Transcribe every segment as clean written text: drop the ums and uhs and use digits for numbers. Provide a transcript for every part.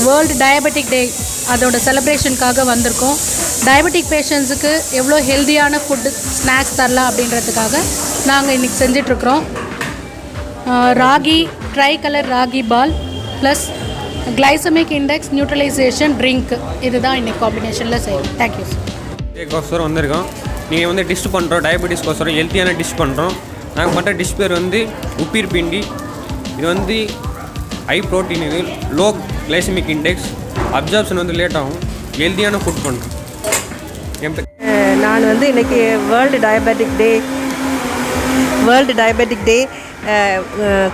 World diabetic டே அதோட செலிப்ரேஷனுக்காக வந்திருக்கோம். Diabetic பேஷண்ட்ஸுக்கு எவ்வளோ ஹெல்த்தியான ஃபுட்டு ஸ்நாக்ஸ் தரலாம் அப்படின்றதுக்காக நாங்கள் இன்றைக்கி செஞ்சிட்ருக்குறோம். ராகி ட்ரை கலர் ராகி பால் plus glycemic index neutralization drink, இதுதான் இன்றைக்கி காம்பினேஷனில் செய்யும். Thank you sir. கோசரம் வந்திருக்கோம். நீங்கள் வந்து டிஷ் பண்ணுறோம், டயபெட்டிஸ் கோசரம் ஹெல்த்தியான டிஷ் பண்ணுறோம். நாங்கள் பண்ணுற டிஷ் பேர் வந்து உப்பீர் பிண்டி. இது வந்து ஹை ப்ரோட்டீன், இது லோ கிளைசமிக் இண்டெக்ஸ், அப்சார்ப்ஷன் வந்து லேட் ஆகும், ஹெல்த்தியான ஃபுட் பண்ணுறோம். நான் வந்து இன்றைக்கி வேர்ல்டு டயபெட்டிக் டே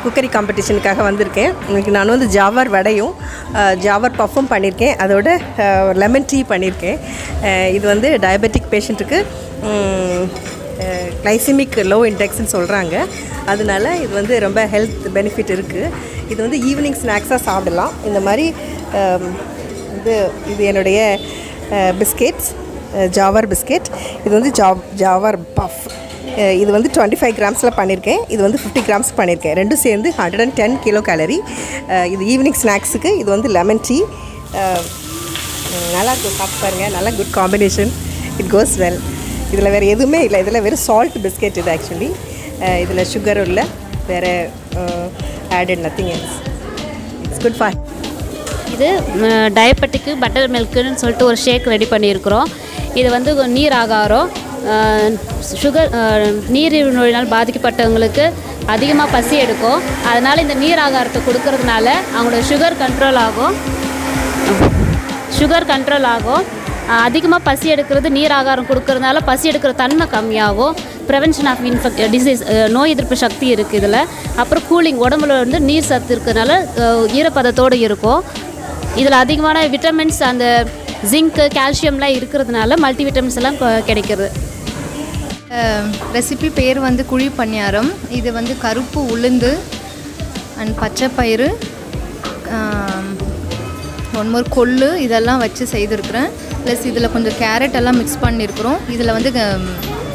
குக்கரி காம்படிஷனுக்காக வந்திருக்கேன். இன்றைக்கி நான் வந்து ஜாவர் வடையும் ஜாவர் பஃப்பும் பண்ணியிருக்கேன், அதோட லெமன் டீ பண்ணியிருக்கேன். இது வந்து டயபெட்டிக் பேஷண்ட்டுக்கு கிளைசிமிக் லோ இண்டெக்ஸ்ன்னு சொல்கிறாங்க. அதனால இது வந்து ரொம்ப ஹெல்த் பெனிஃபிட் இருக்குது. இது வந்து ஈவினிங் ஸ்நாக்ஸாக சாப்பிடலாம். இந்த மாதிரி இது என்னுடைய பிஸ்கெட்ஸ், ஜாவர் பிஸ்கெட். இது வந்து ஜாவர் பஃப். இது வந்து 25 கிராம்ஸில் பண்ணியிருக்கேன். இது வந்து 50 கிராம்ஸ் பண்ணியிருக்கேன். ரெண்டும் சேர்ந்து 110 கிலோ கேலரி. இது ஈவினிங் ஸ்நாக்ஸுக்கு. இது வந்து லெமன் டீ. நல்லா இருக்கும், சாப்பிட்டு பாருங்கள். நல்லா good combination. It goes well. இதில் வேறு எதுவுமே இல்லை. இதில் வெறும் சால்ட் பிஸ்கெட் இது ஆக்சுவலி. இதில் சுகரும் இல்லை, வேறு added nothing else. It's good for. இது டயபெட்டிக்கு பட்டர் மில்க்குன்னு சொல்லிட்டு ஒரு ஷேக் ரெடி பண்ணியிருக்கிறோம். இது வந்து நீர் ஆகாரம், சுகர் நீரிழிவு நோயினால் பாதிக்கப்பட்டவங்களுக்கு அதிகமாக பசி எடுக்கும். அதனால் இந்த நீர் ஆகாரத்தை கொடுக்கறதுனால அவங்களோட சுகர் கண்ட்ரோல் ஆகும். அதிகமாக பசி எடுக்கிறது நீர் ஆகாரம் கொடுக்கறதுனால பசி எடுக்கிற தன்மை கம்மியாகும். ப்ரிவென்ஷன் ஆஃப் டிசீஸ், நோய் எதிர்ப்பு சக்தி இருக்குது இதில். அப்புறம் கூலிங், உடம்புல வந்து நீர் சத்து இருக்கிறதுனால ஈரப்பதத்தோடு இருக்கும். இதில் அதிகமான விட்டமின்ஸ், அந்த ஜிங்க்கு, கால்சியம்லாம் இருக்கிறதுனால மல்டி விட்டமின்ஸ் எல்லாம் கிடைக்கிறது. ரெசிபி பேர் வந்து குழி பணியாரம். இது வந்து கருப்பு உளுந்து அண்ட் பச்சை பயிறு, ஒன்மோர் கொள்ளு இதெல்லாம் வச்சு செய்திருக்கிறேன். ப்ளஸ் இதில் கொஞ்சம் கேரட் எல்லாம் மிக்ஸ் பண்ணியிருக்கிறோம். இதில் வந்து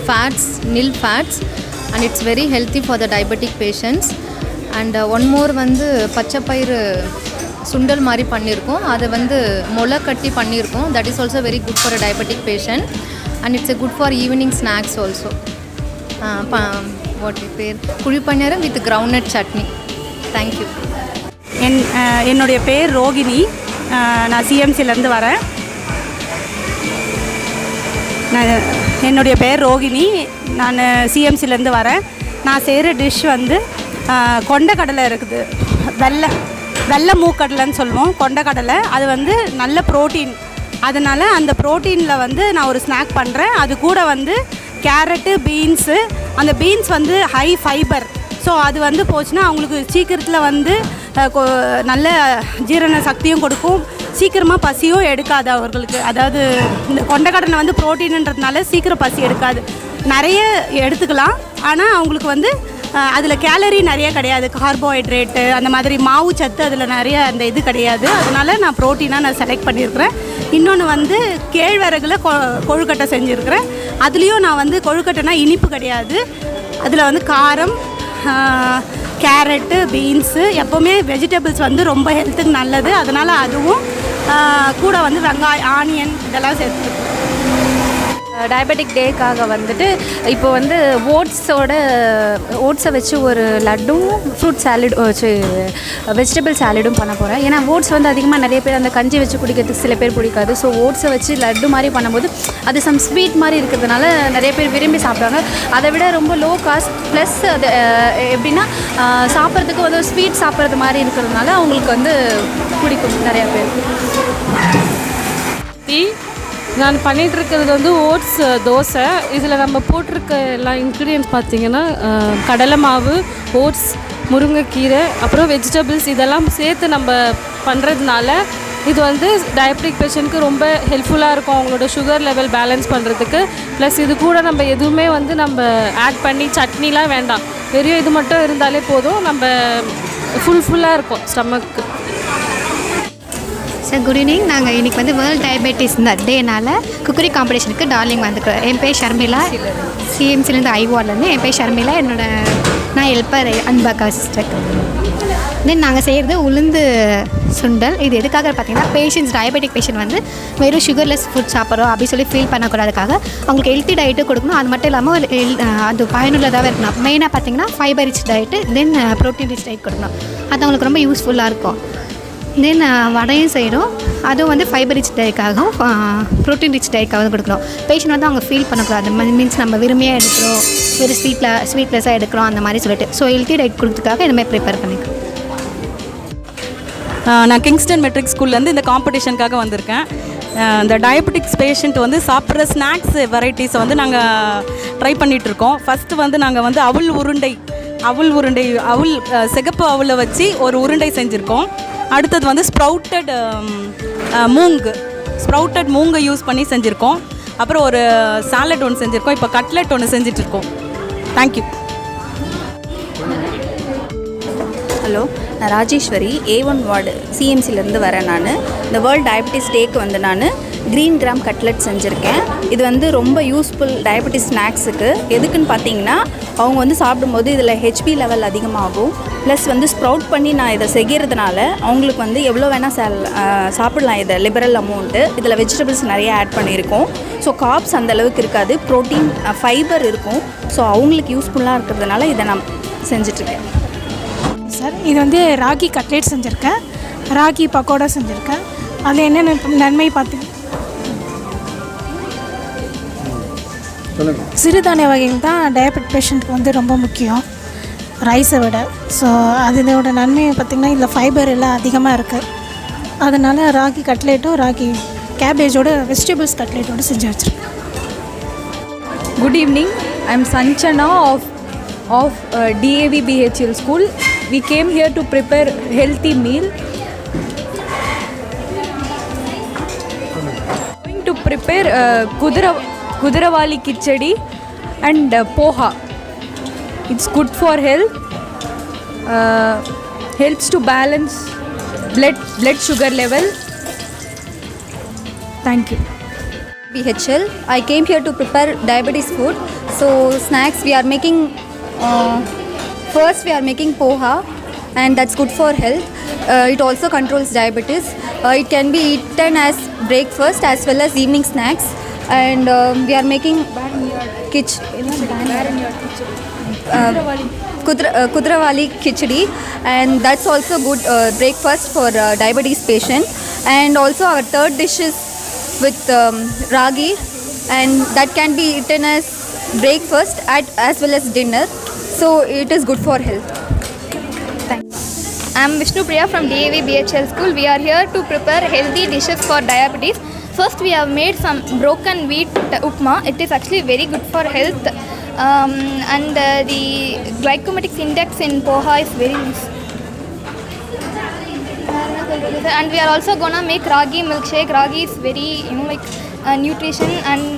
ஃபேட்ஸ், நில் fats, and it's very healthy for the diabetic patients. And one more வந்து பச்சை பயிறு சுண்டல் மாதிரி பண்ணியிருக்கோம். அதை வந்து முளை கட்டி பண்ணியிருக்கோம். That is also very good for a diabetic patient. And it's a good for evening snacks also. What பேர் குழி பணியாரம் வித் கிரவுண்ட்நட் சட்னி. தேங்க்யூ. என்னுடைய பேர் ரோகிணி. நான் சிஎம்சிலேருந்து வரேன். என்னுடைய பேர் ரோகிணி. நான் சிஎம்சிலேருந்து வரேன். நான் செய்கிற டிஷ் வந்து கொண்டக்கடலை இருக்குது, வெள்ளை மூக்கடலைன்னு சொல்லுவோம். கொண்டக்கடலை அது வந்து நல்ல ப்ரோட்டீன். அதனால் அந்த ப்ரோட்டீனில் வந்து நான் ஒரு ஸ்நாக் பண்ணுறேன். அது கூட வந்து கேரட்டு, பீன்ஸு. அந்த பீன்ஸ் வந்து ஹை ஃபைபர். ஸோ அது வந்து போச்சுன்னா அவங்களுக்கு சீக்கிரத்தில் வந்து நல்ல ஜீரண சக்தியும் கொடுக்கும், சீக்கிரமாக பசியும் எடுக்காது அவர்களுக்கு. அதாவது இந்த கொண்டக்கடலை வந்து ப்ரோட்டீனுன்றதுனால சீக்கிரம் பசி எடுக்காது. நிறைய எடுத்துக்கலாம், ஆனால் அவங்களுக்கு வந்து அதில் கேலரி நிறைய கிடையாது, கார்போஹைட்ரேட்டு அந்த மாதிரி மாவு சத்து அதில் நிறைய அந்த இது கிடையாது. அதனால் நான் ப்ரோட்டீனாக நான் செலக்ட் பண்ணியிருக்கிறேன். இன்னொன்று வந்து கேழ்வரகுல கொழுக்கட்டை செஞ்சுருக்கிறேன். அதுலேயும் நான் வந்து கொழுக்கட்டைனா இனிப்பு கிடையாது, அதில் வந்து காரம், கேரட்டு, பீன்ஸு, எப்போவுமே வெஜிடபிள்ஸ் வந்து ரொம்ப ஹெல்த்துக்கு நல்லது. அதனால் அதுவும் கூட வந்து வெங்காயம், ஆனியன் இதெல்லாம் சேர்த்துருக்கேன். டயபெட்டிக் டேக்காக வந்துட்டு இப்போ வந்து ஓட்ஸை வச்சு ஒரு லட்டும் ஃப்ரூட் சாலட் வச்சு வெஜிடபிள் சாலடும் பண்ண போகிறேன். ஏன்னா ஓட்ஸ் வந்து அதிகமாக நிறைய பேர் அந்த கஞ்சி வச்சு குடிக்கிறதுக்கு சில பேர் பிடிக்காது. ஸோ ஓட்ஸை வச்சு லட்டு மாதிரி பண்ணும்போது அது சம் ஸ்வீட் மாதிரி இருக்கிறதுனால நிறைய பேர் விரும்பி சாப்பிடுவாங்க. அதை விட ரொம்ப லோ காஸ்ட், ப்ளஸ் அது எப்படின்னா சாப்பிட்றதுக்கு வந்து ஸ்வீட் சாப்பிட்றது மாதிரி இருக்கிறதுனால அவங்களுக்கு வந்து பிடிக்கும் நிறையா பேர். நான் பண்ணிகிட்ருக்கிறது வந்து ஓட்ஸ் தோசை. இதில் நம்ம போட்டிருக்க எல்லா இன்க்ரீடியன்ட்ஸ் பார்த்திங்கன்னா கடலை மாவு, ஓட்ஸ், முருங்கைக்கீரை, அப்புறம் வெஜிடபிள்ஸ் இதெல்லாம் சேர்த்து நம்ம பண்ணுறதுனால இது வந்து டயபெட்டிக் பேஷண்ட்க்கு ரொம்ப ஹெல்ப்ஃபுல்லாக இருக்கும் அவங்களோட சுகர் லெவல் பேலன்ஸ் பண்ணுறதுக்கு. ப்ளஸ் இது கூட நம்ம எதுவுமே வந்து நம்ம ஆட் பண்ணி சட்னிலாம் வேண்டாம், வெறும் இது மட்டும் இருந்தாலே போதும், நம்ம ஃபுல்லாக இருக்கும் ஸ்டமக்கு. Sir good evening. நாங்கள் இன்றைக்கி வந்து வேர்ல்டு டயபெட்டிஸ் டேனால் குக்கரி காம்படிஷனுக்கு டார்லிங் வந்துக்கிறோம். என் பேர் ஷர்மிளா, சிஎம்சிலேருந்து ஐவார்லேருந்து. என் பேர் ஷர்மிளா. நான் ஹெல்ப்பர் அன்பாக்கா சிஸ்டர். தென் நாங்கள் செய்கிறது உளுந்து சுண்டல். இது எதுக்காக பார்த்தீங்கன்னா பேஷண்ட்ஸ் டயபெட்டிக் பேஷண்ட் வந்து வெறும் சுகர்லெஸ் ஃபுட் சாப்பிட்றோம் அப்படி சொல்லி ஃபீல் பண்ணக்கூடாதுக்காக அவங்களுக்கு ஹெல்த்தி டயட்டு கொடுக்கணும். அது மட்டும் இல்லாமல் ஒரு அது பயனுள்ளதாக இருக்கணும். மெயினாக பார்த்தீங்கன்னா ஃபைபர் ரிச் டயட்டு, தென் ப்ரோட்டீன் ரிச் டயட் கொடுக்கணும். அது அவங்களுக்கு ரொம்ப யூஸ்ஃபுல்லாக இருக்கும். தென் வடையும் செய்கிறோம், அதுவும் வந்து ஃபைபர் ரிச் டயட்காகவும் ப்ரோட்டீன் ரிச் டயட்காகவும் கொடுக்குறோம். பேஷண்ட் வந்து அவங்க ஃபீல் பண்ணக்கூடாது, மீன்ஸ் நம்ம விரும்பியாக எடுக்கிறோம், வெறும் ஸ்வீட்லெஸ்ஸாக எடுக்கிறோம் அந்த மாதிரி சொல்லிட்டு. ஸோ ஹெல்த்தி டயட் கொடுக்கறதுக்காக இனிமேல் ப்ரிப்பேர் பண்ணிக்கிறோம். நான் கிங்ஸ்டன் மெட்ரிக் ஸ்கூல்லேருந்து இந்த காம்படிஷனுக்காக வந்திருக்கேன். இந்த டயபெட்டிக்ஸ் பேஷண்ட் வந்து சாப்பிட்ற ஸ்நாக்ஸ் வெரைட்டிஸை வந்து நாங்கள் ட்ரை பண்ணிகிட்ருக்கோம். ஃபஸ்ட்டு வந்து நாங்கள் வந்து அவுள் உருண்டை சிகப்பு அவுளை வச்சு ஒரு உருண்டை செஞ்சுருக்கோம். அடுத்தது வந்து ஸ்ப்ரவுட்டட் மூங்கை யூஸ் பண்ணி செஞ்சுருக்கோம். அப்புறம் ஒரு சாலட் ஒன்று செஞ்சுருக்கோம். இப்போ கட்லெட் ஒன்று செஞ்சிட்ருக்கோம். தேங்க்யூ. ஹலோ, நான் ராஜேஸ்வரி, A1 வார்டு சிஎம்சிலேருந்து வரேன். நான் இந்த வேர்ல்டு டயபெட்டிஸ் டேக்கு வந்து நான் க்ரீன் கிராம் கட்லெட் செஞ்சுருக்கேன். இது வந்து ரொம்ப யூஸ்ஃபுல் டயபெட்டிஸ் ஸ்நாக்ஸுக்கு. எதுக்குன்னு பார்த்தீங்கன்னா அவங்க வந்து சாப்பிடும்போது இதில் ஹெச்பி லெவல் அதிகமாகும். ப்ளஸ் வந்து ஸ்ப்ரவுட் பண்ணி நான் இதை செய்கிறதுனால அவங்களுக்கு வந்து எவ்வளோ வேணால் சாப்பிடலாம். இதை லிபரல் அமௌண்ட்டு. இதில் வெஜிடபிள்ஸ் நிறைய ஆட் பண்ணியிருக்கோம். ஸோ கார்ப்ஸ் அந்தளவுக்கு இருக்காது, ப்ரோட்டீன் ஃபைபர் இருக்கும். ஸோ அவங்களுக்கு யூஸ்ஃபுல்லாக இருக்கிறதுனால இதை நான் செஞ்சிட்ருக்கேன். சார், இது வந்து ராகி கட்லெட் செஞ்சுருக்கேன், ராகி பக்கோடா செஞ்சுருக்கேன். அது என்னென்ன நன்மை பார்த்தீங்க, சிறுதானிய வகைகள் தான் டயபெட் பேஷண்ட்டுக்கு வந்து ரொம்ப முக்கியம் ரைஸை விட. ஸோ அதோட நன்மையை பார்த்திங்கன்னா இதில் ஃபைபர் எல்லாம் அதிகமாக இருக்குது. அதனால் ராகி கட்லெட்டும் ராகி கேபேஜோட வெஜிடபிள்ஸ் கட்லெட்டோடு செஞ்சு வச்சுருக்கேன். Good evening. I am Sanchana of DAV BHL school. We came here to prepare healthy meal. Going to prepare Kudravali khichdi and poha. It's good for health. Helps to balance blood sugar level. Thank you. BHL. I came here to prepare diabetes food. So snacks we are making. First we are making poha, and that's good for health. It also controls diabetes. It can be eaten as breakfast as well as evening snacks. And we are making Kudravali khichdi, and that's also good breakfast for diabetes patient. And also our third dish is with ragi, and that can be eaten as breakfast as well as dinner. So it is good for health. Thanks. I am Vishnu Priya from DAV BHL school. We are here to prepare healthy dishes for diabetes. First we have made some broken wheat upma. It is actually very good for health. And the glycemic index in poha is very nice. And we are also gonna make ragi milkshake. Ragi is very nutrition, and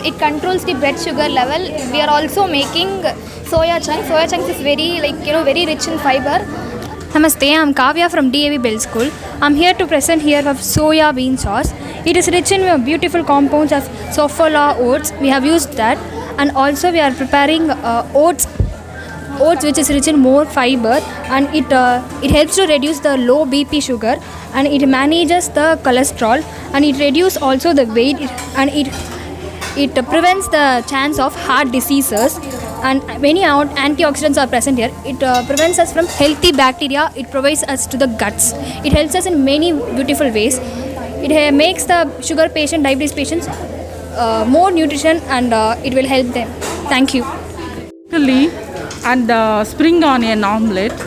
it controls the blood sugar level. We are also making soya chunks. Soya chunks is very very rich in fiber. Namaste, I am Kavya from DAV Bell School. I am here to present here of soya bean sauce. It is rich in beautiful compounds of sofola oats. We have used that, and also we are preparing oats which is rich in more fiber, and it helps to reduce the low BP sugar, and it manages the cholesterol, and it reduces also the weight, and it prevents the chance of heart diseases, and many antioxidants are present here. It prevents us from healthy bacteria. It provides us to the guts. It helps us in many beautiful ways. It makes the sugar patient, diabetes patients more nutrition, and it will help them. Thank you. Broccoli and spring onion omelette.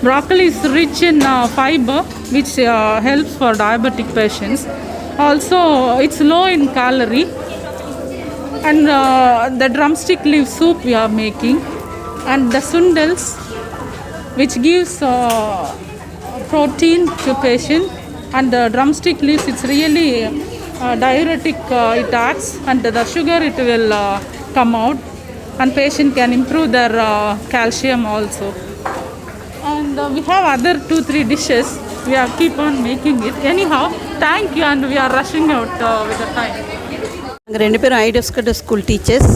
Broccoli is rich in fiber, which helps for diabetic patients. Also, it's low in calorie. And the drumstick leaf soup we are making, and the sundals, which gives protein to patient. And the drumstick leaves, it's really diuretic. It acts, and the sugar it will come out, and patient can improve their calcium also. And we have other 2-3 dishes. We are keep on making it. Anyhow, thank you, and we are rushing out with the time. நாங்கள் 2 பேரும் ஐடஸ்கட் school teachers.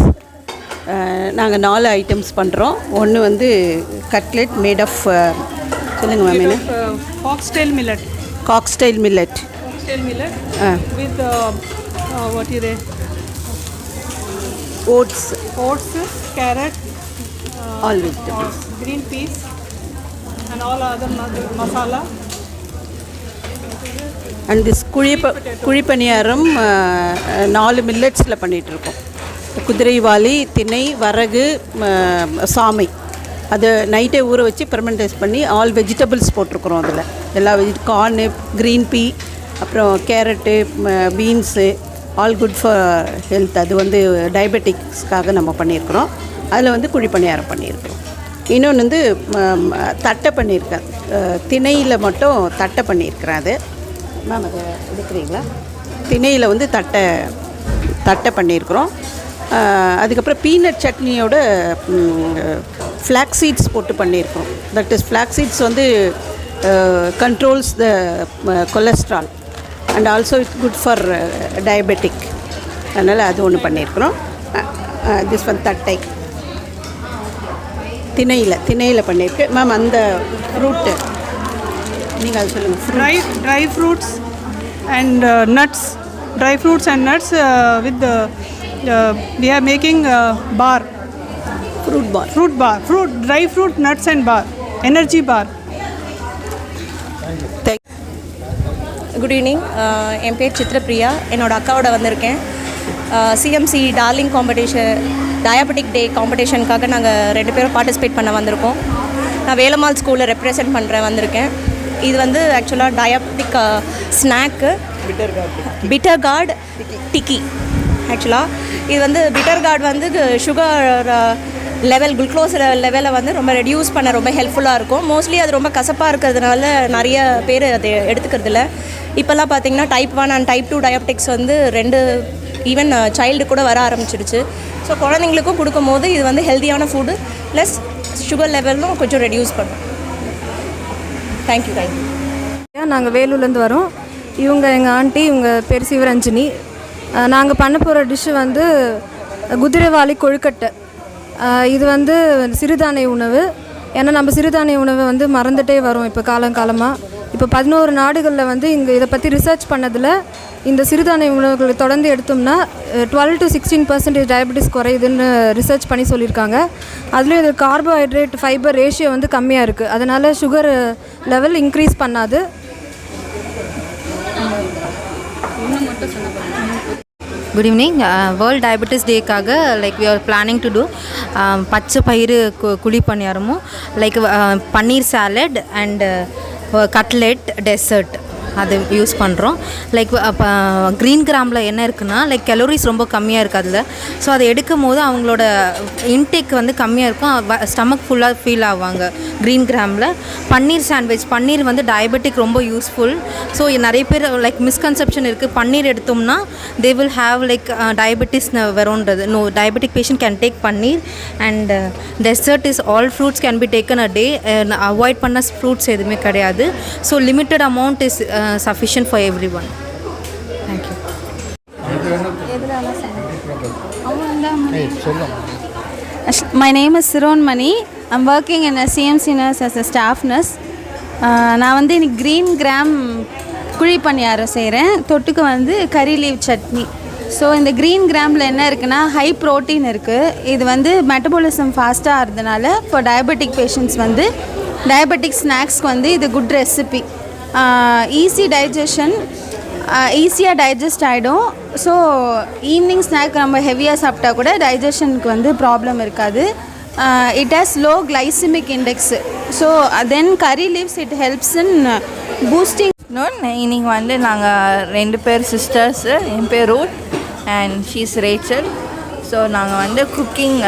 நாங்கள் 4 items பண்ணுறோம். ஒன்று வந்து cutlet made of சொல்லுங்கள் ma'am என்ன? Foxtail millet. Coxtail millet. Foxtail millet with what is it? Oats. Oats, carrot, All vegetables. green peas, and all other masala. And this kuzhipaniyaram 4 மில்லட்ஸில் பண்ணிகிட்ருக்கோம். குதிரைவாலி, திணை, வரகு, சாமை. அது நைட்டே ஊற வச்சு ஃபெர்மெண்டைஸ் பண்ணி ஆல் வெஜிடபிள்ஸ் போட்டிருக்குறோம். அதில் எல்லா கார்னு, க்ரீன் பீ, அப்புறம் carrot, beans, all good for health. அது வந்து டயபெட்டிக்ஸ்க்காக நம்ம பண்ணியிருக்கிறோம். அதில் வந்து குழிப்பணியாரம் பண்ணியிருக்கிறோம். இன்னொன்று வந்து தட்டை பண்ணியிருக்கேன். திணையில் மட்டும் தட்டை பண்ணியிருக்கிறேன். அது மேம் அதை எடுக்கிறீங்களா? திணையில் வந்து தட்டை பண்ணியிருக்கிறோம். அதுக்கப்புறம் பீனட் சட்னியோட ஃப்ளாக் சீட்ஸ் போட்டு பண்ணியிருக்கிறோம். தட் இஸ் ஃப்ளாக் சீட்ஸ் வந்து controls the cholesterol and also it's good for diabetic. அதனால் அது ஒன்று பண்ணியிருக்கிறோம். திஸ் ஒன் தட்டை திணையில் பண்ணியிருக்கு. மேம் அந்த ஃப்ரூட்டு நீங்கள் அது சொல்லுங்கள். Dry fruits and nuts. Dry fruits and nuts with we are making bar. Fruit bar. Dry fruit, nuts and bar. Energy bar. Good evening. என் பேர் சித்ரபிரியா. என்னோடய அக்காவோட வந்திருக்கேன். CMC darling competition diabetic day காம்படிஷனுக்காக நாங்கள் 2 பேரும் பார்ட்டிசிபேட் பண்ண வந்திருக்கோம். நான் வேலம்மாள் ஸ்கூலில் ரெப்ரசன்ட் வந்திருக்கேன். இது வந்து ஆக்சுவலாக டயாபெட்டிக் ஸ்நாக்கு பிட்டர் கார்டு டிக்கி. ஆக்சுவலாக இது வந்து பிட்டர் கார்டு வந்து சுகர் குளுக்கோஸ் லெவலை வந்து ரொம்ப ரெடியூஸ் பண்ண ரொம்ப ஹெல்ப்ஃபுல்லாக இருக்கும். மோஸ்ட்லி அது ரொம்ப கசப்பாக இருக்கிறதுனால நிறைய பேர் அதை எடுத்துக்கிறது இல்லை. இப்போல்லாம் பார்த்திங்கன்னா டைப் 1 அண்ட் டைப் 2 டயாபெட்டிக்ஸ் வந்து 2 ஈவன் சைல்டு கூட வர ஆரம்பிச்சிடுச்சு. ஸோ குழந்தைங்களுக்கும் கொடுக்கும்போது இது வந்து ஹெல்த்தியான ஃபுட்டு ப்ளஸ் சுகர் லெவலும் கொஞ்சம் ரெடியூஸ் பண்ணும். தேங்க்யூ. நாங்கள் வேலூர்லேருந்து வரோம். இவங்க எங்கள் ஆண்டி, இவங்க பேர் சிவரஞ்சினி. நாங்கள் பண்ண போகிற டிஷ்ஷு வந்து குதிரைவாலி கொழுக்கட்டை. இது வந்து சிறுதானிய உணவு. ஏன்னா நம்ம சிறுதானிய உணவை வந்து மறந்துகிட்டே வரோம் இப்போ காலங்காலமாக. இப்போ 11 நாடுகளில் வந்து இங்கே இதை பற்றி ரிசர்ச் பண்ணதில் இந்த சிறுதானிய உணவுகளை தொடர்ந்து எடுத்தோம்னா 12 to 16% டயபெட்டிஸ் குறையுதுன்னு ரிசர்ச் பண்ணி சொல்லியிருக்காங்க. அதுலேயும் இது கார்போஹைட்ரேட் ஃபைபர் ரேஷியோ வந்து கம்மியாக இருக்குது. அதனால் சுகர் லெவல் இன்க்ரீஸ் பண்ணாது. Good evening. வேர்ல்ட் டயபெட்டிஸ் டேக்காக like we are planning to do பச்சை பயிறு குழி பணியாரமும் like paneer salad and cutlet dessert அது யூஸ் பண்ணுறோம். லைக் அப்போ க்ரீன் கிராமில் என்ன இருக்குன்னா லைக் கலோரிஸ் ரொம்ப கம்மியாக இருக்குது அதில். ஸோ அதை எடுக்கும் போது அவங்களோட இன்டேக் வந்து கம்மியாக இருக்கும். ஸ்டமக் ஃபுல்லாக ஃபீல் ஆவாங்க. க்ரீன் கிராமில் பன்னீர் சாண்ட்விச். பன்னீர் வந்து டயபெட்டிக் ரொம்ப யூஸ்ஃபுல். ஸோ நிறைய பேர் லைக் மிஸ்கன்செப்ஷன் இருக்குது. பன்னீர் எடுத்தோம்னா they will have like diabetes வரும்ன்றது. No, diabetic patient can take paneer. And dessert is all fruits can be taken a day. Avoid பண்ண ஃப்ரூட்ஸ் எதுவுமே கிடையாது. So limited amount is sufficient for everyone. Thank you. My name is Siron Mani. I'm working in a CMC nurse as a staff nurse. நான் வந்து இன்னைக்கு green gram குழி பணியாரம் செய்கிறேன். தொட்டுக்கு வந்து கறி லீவ் சட்னி. ஸோ இந்த க்ரீன் கிராமில் என்ன இருக்குன்னா ஹை ப்ரோட்டீன் இருக்குது. இது வந்து மெட்டபாலிசம் ஃபாஸ்ட்டாக இருந்தனால ஃபார் டயபெட்டிக் பேஷண்ட்ஸ் வந்து டயபெட்டிக் ஸ்நாக்ஸ்க்கு வந்து இது குட் ரெசிபி. ஈஸி டைஜஷன், ஈஸியாக டைஜஸ்ட் ஆகிடும். ஸோ ஈவினிங் ஸ்நாக் நம்ம ஹெவியாக சாப்பிட்டா கூட டைஜஷனுக்கு வந்து ப்ராப்ளம் இருக்காது. It has low glycemic index. So then curry leaves it helps in boosting. இன்னைக்கு வந்து நாங்கள் 2 பேர் சிஸ்டர்ஸு. என் பேர் Ruth and she's Rachel. So நாங்கள் வந்து cooking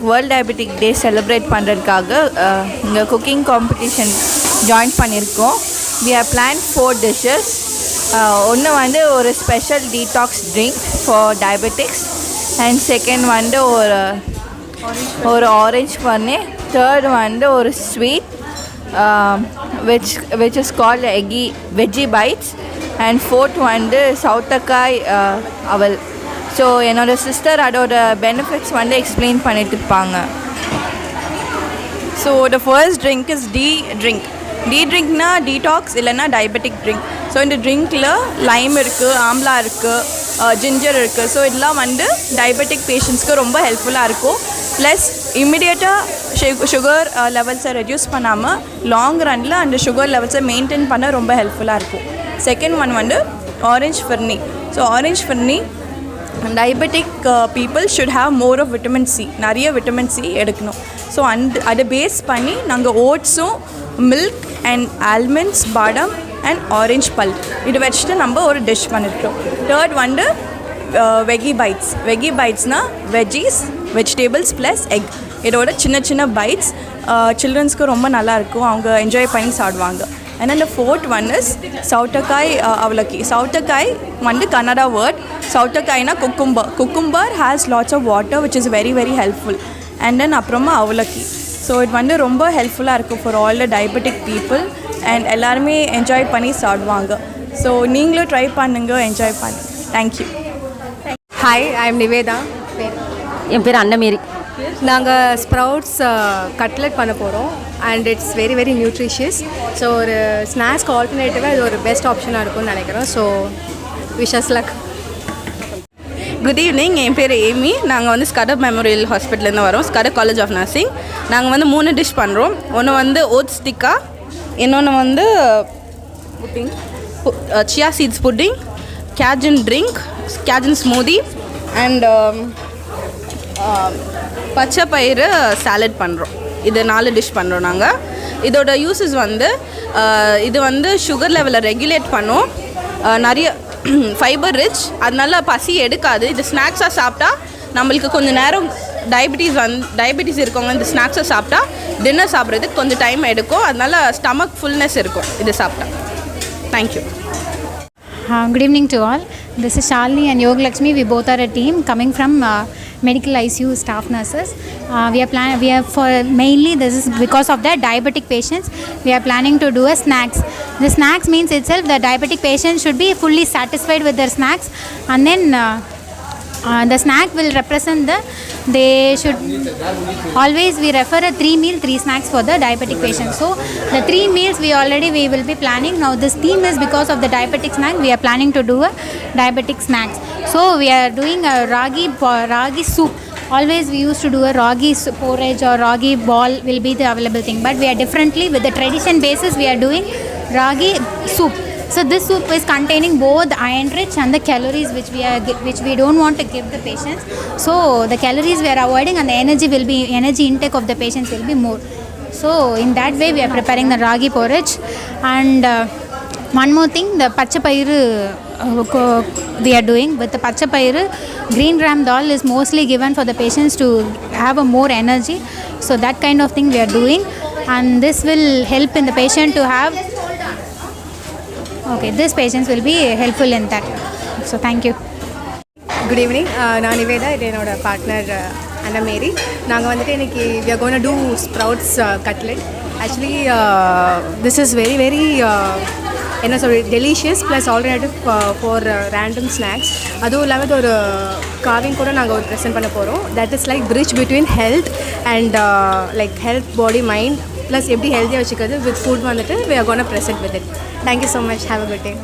world diabetic day celebrate பண்ணுறதுக்காக இங்கே குக்கிங் காம்படிஷன் ஜாயின் பண்ணியிருக்கோம். We have planned 4 dishes. ஒன்று வந்து ஒரு special detox drink for diabetics and second வந்து ஒரு ஆரஞ்ச் பண்ணி, தேர்ட் வந்து ஒரு sweet which is called veggie bites and fourth வந்து சௌத்தக்காய் அவல். ஸோ என்னோடய சிஸ்டர் அதோட பெனிஃபிட்ஸ் வந்து எக்ஸ்பிளைன் பண்ணிட்டு இருப்பாங்க. So the first drink is D drink. D ட்ரிங்க்னா டீடாக்ஸ் இல்லைன்னா டயபெட்டிக் ட்ரிங்க். ஸோ இந்த ட்ரிங்க்கில் லைம் இருக்குது, ஆம்லா இருக்குது, ஜிஞ்சர் இருக்குது. ஸோ இதெல்லாம் வந்து டயபெட்டிக் பேஷண்ட்ஸ்க்கு ரொம்ப ஹெல்ப்ஃபுல்லாக இருக்கும். ப்ளஸ் இம்மிடியேட்டாக சுகர் லெவல்ஸை ரெடியூஸ் பண்ணாமல் லாங் ரனில் அந்த சுகர் லெவல்ஸை மெயின்டைன் பண்ண ரொம்ப ஹெல்ப்ஃபுல்லாக இருக்கும். செகண்ட் ஒன் வந்து orange phirni. So orange phirni diabetic people should have more of vitamin C, நிறைய விட்டமின் சி எடுக்கணும். ஸோ அதை பேஸ் பண்ணி நாங்கள் ஓட்ஸும் மில்க் அண்ட் ஆல்மண்ட்ஸ், பாதாம் அண்ட் ஆரஞ்ச் பல்ப் இது வச்சுட்டு நம்ம ஒரு டிஷ் பண்ணியிருக்கோம். தேர்ட் வந்து வெகி பைட்ஸ். வெகி பைட்ஸ்னால் வெஜ்ஜீஸ், வெஜிடபிள்ஸ் ப்ளஸ் எக். இதோட சின்ன சின்ன பைட்ஸ் சில்ட்ரன்ஸ்க்கு ரொம்ப நல்லாயிருக்கும், அவங்க என்ஜாய் பண்ணி சாப்பிடுவாங்க. And then the fourth one is சவுட்டக்காய் அவலக்கி. சவுட்டக்காய் வந்து கன்னடா வேர்ட். சவுட்டக்காய்னா cucumber. Cucumber has lots of water which is very very helpful. And then அப்புறமா அவலக்கி. ஸோ இது வந்து ரொம்ப ஹெல்ப்ஃபுல்லாக இருக்கும் for all the diabetic people and எல்லாருமே என்ஜாய் பண்ணி சாப்பிடுவாங்க. ஸோ நீங்களும் ட்ரை பண்ணுங்க, என்ஜாய் பண்ணுங்க. Thank you. Hi, I am Nivetha. என் பேர் அன்னமேரி. நாங்கள் ஸ்ப்ரவுட்ஸ் கட்லெட் பண்ண போகிறோம் and it's very very nutritious. So ஒரு ஸ்நாக்ஸ்க்கு ஆல்டர்னேட்டிவாக இது ஒரு பெஸ்ட் ஆப்ஷனாக இருக்கும்னு நினைக்கிறோம். So wishes luck. Good evening, என் பேர் ஏமி. நாங்கள் வந்து ஸ்கடர் மெமோரியல் ஹாஸ்பிட்டல்லேருந்து வரோம், ஸ்கடர் காலேஜ் ஆஃப் நர்சிங். நாங்கள் வந்து 3 டிஷ் பண்ணுறோம். ஒன்று வந்து ஓட்ஸ் டிக்கா, இன்னொன்று வந்து புட்டிங், சியா சீட்ஸ் புட்டிங், கேஜன் ட்ரிங்க், கேஜன் ஸ்மூதி அண்ட் பச்சை பயிறு சாலட் பண்ணுறோம். இது 4 டிஷ் பண்ணுறோம் நாங்கள். இதோட யூஸஸ் வந்து இது வந்து சுகர் லெவலை ரெகுலேட் பண்ணும், நிறைய ஃபைபர் ரிச், அதனால பசி எடுக்காது. இது ஸ்நாக்ஸாக சாப்பிட்டா நம்மளுக்கு கொஞ்சம் நேரம் டயபெட்டிஸ் இருக்கவங்க இந்த ஸ்நாக்ஸை சாப்பிட்டா டின்னர் சாப்பிட்றதுக்கு கொஞ்சம் டைம் எடுக்கும், அதனால ஸ்டமக் ஃபுல்னஸ் இருக்கும் இது சாப்பிட்டா. Thank you. Good evening to all. This is Shalini and Yogalakshmi. We both are a team coming from medical ICU staff nurses. We are for mainly this is because of the diabetic patients. We are planning to do a snacks. The snacks means itself the diabetic patients should be fully satisfied with their snacks, and then the snack will represent they should always we refer a 3 meal 3 snacks for the diabetic patients. So the 3 meals we will be planning. Now this theme is because of the diabetic snack we are planning to do a diabetic snacks. So we are doing a ragi soup. Always we used to do a ragi porridge or ragi ball will be the available thing, but we are differently with the tradition basis we are doing ragi soup. So this soup is containing both iron rich and the calories which we don't want to give the patients. So the calories we are avoiding and the energy intake of the patients will be more. So in that way we are preparing the ragi porridge. And one more thing, the pachapairu we are doing with the pachapairu. Green gram dal is mostly given for the patients to have a more energy. So that kind of thing we are doing, and this will help in the patient to have. Okay, this patients will be helpful in that. So thank you. Good evening, நான் நிவேதா. இது என்னோட partner Annamary. நாங்கள் வந்துட்டு இன்றைக்கி we are going to do sprouts cutlet. Actually this is very very என்ன சொல்கிறது delicious plus alternative for random snacks. அதுவும் இல்லாமல் ஒரு காவிங் கூட நாங்கள் ஒரு ப்ரெசென்ட் பண்ண போகிறோம். That is like bridge between health and like health body mind plus எப்படி ஹெல்த்தியாக வச்சுக்கிறது வித் ஃபுட் வந்துட்டு we are going to present with it. Thank you so much. Have a good day.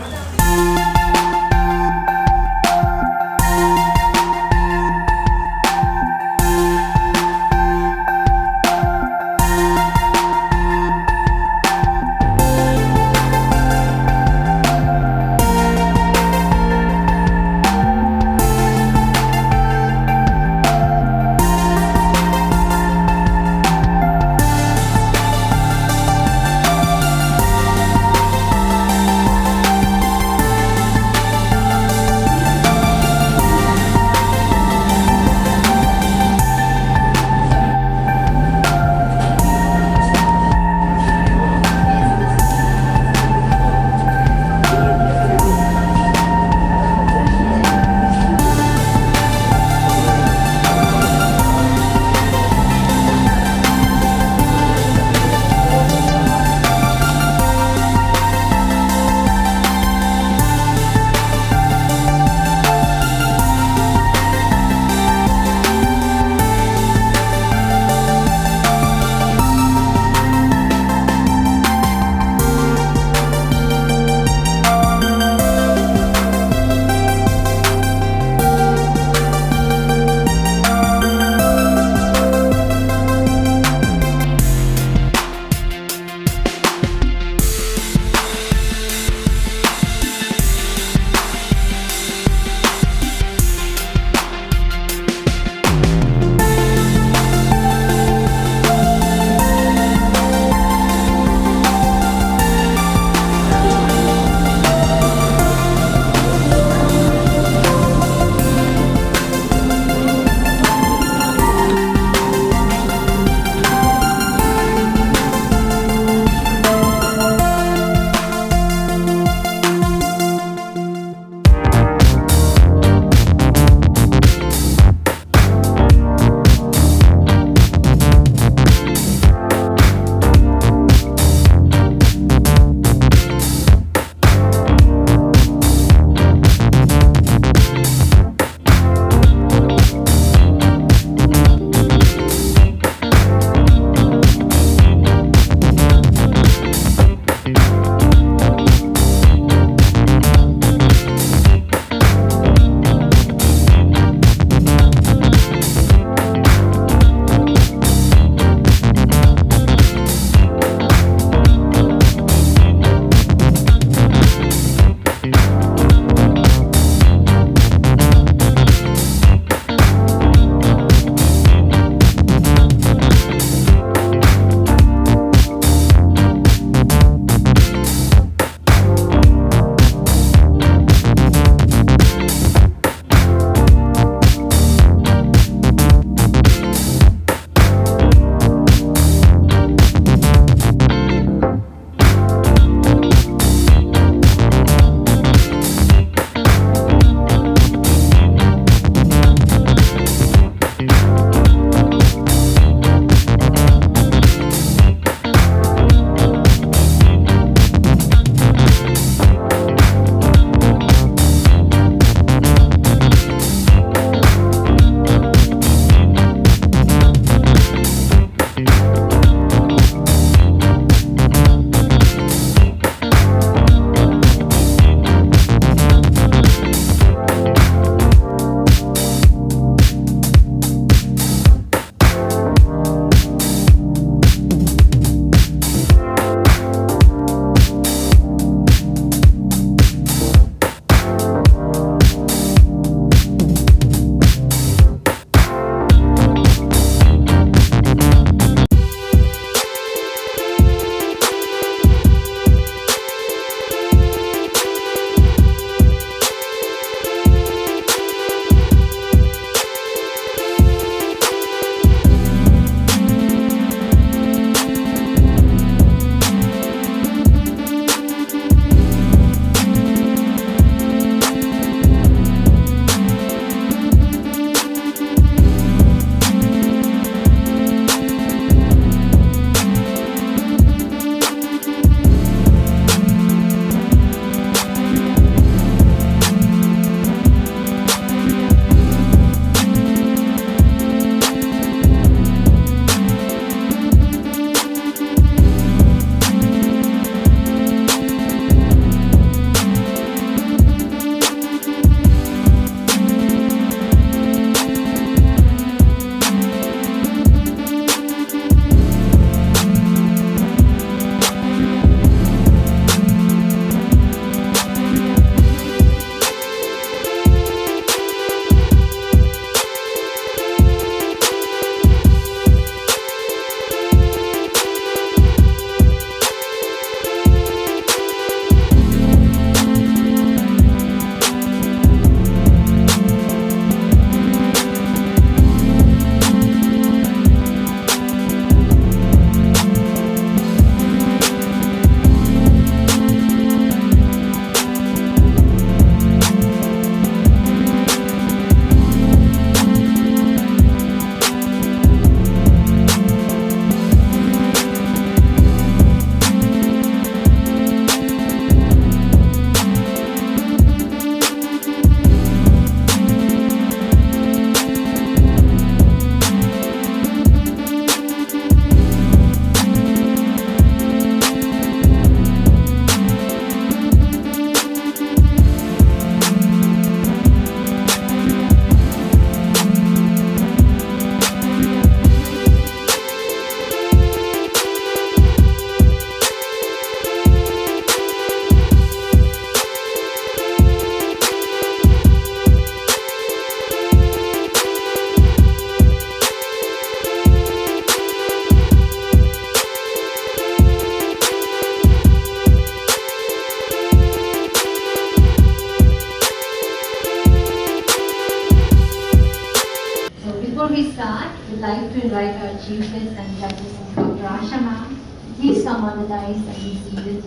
we start, we'd like to invite our chief guest and judges, Dr. Asha ma'am. Please come on the dais and be seated.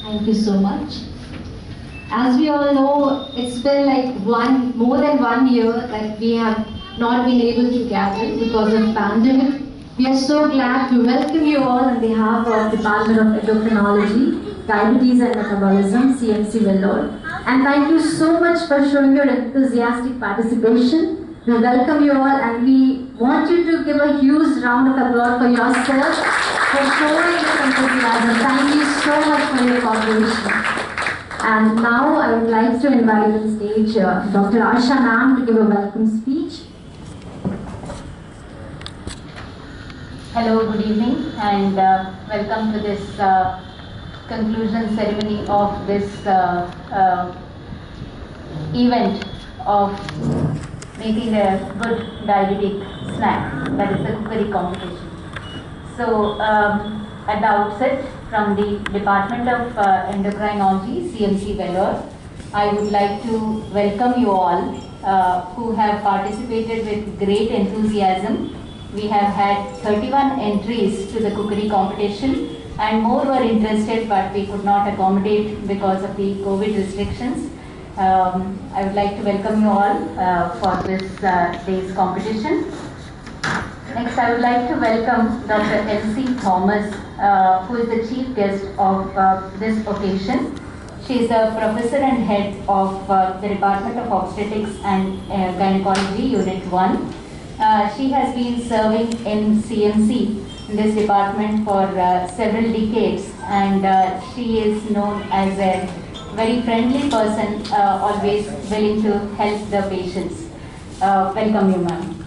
Thank you so much. As we all know, it's been like more than 1 year that we have not been able to gather because of pandemic. We are so glad to welcome you all on behalf of Department of Endocrinology, Diabetes and Metabolism, CMC Vellore. And thank you so much for showing your enthusiastic participation. We welcome you all and we want you to give a huge round of applause for yourself for showing this enthusiasm. Thank you so much for your cooperation. And now I would like to invite on stage Dr. Asha ma'am to give a welcome speech. Hello, good evening, and welcome to this conclusion ceremony of this event of making a good diabetic snack, that is the cookery competition. So, at the outset, from the Department of Endocrinology, CMC Vellore, I would like to welcome you all who have participated with great enthusiasm. We have had 31 entries to the cookery competition and more were interested, but we could not accommodate because of the COVID restrictions. I would like to welcome you all for this day's competition. Next, I would like to welcome Dr. Elsie Thomas, who is the chief guest of this occasion. She is a professor and head of the Department of Obstetrics and Gynecology, Unit 1. She has been serving in CMC in this department for several decades, and she is known as a very friendly person, always willing to help the patients. Welcome you, ma'am.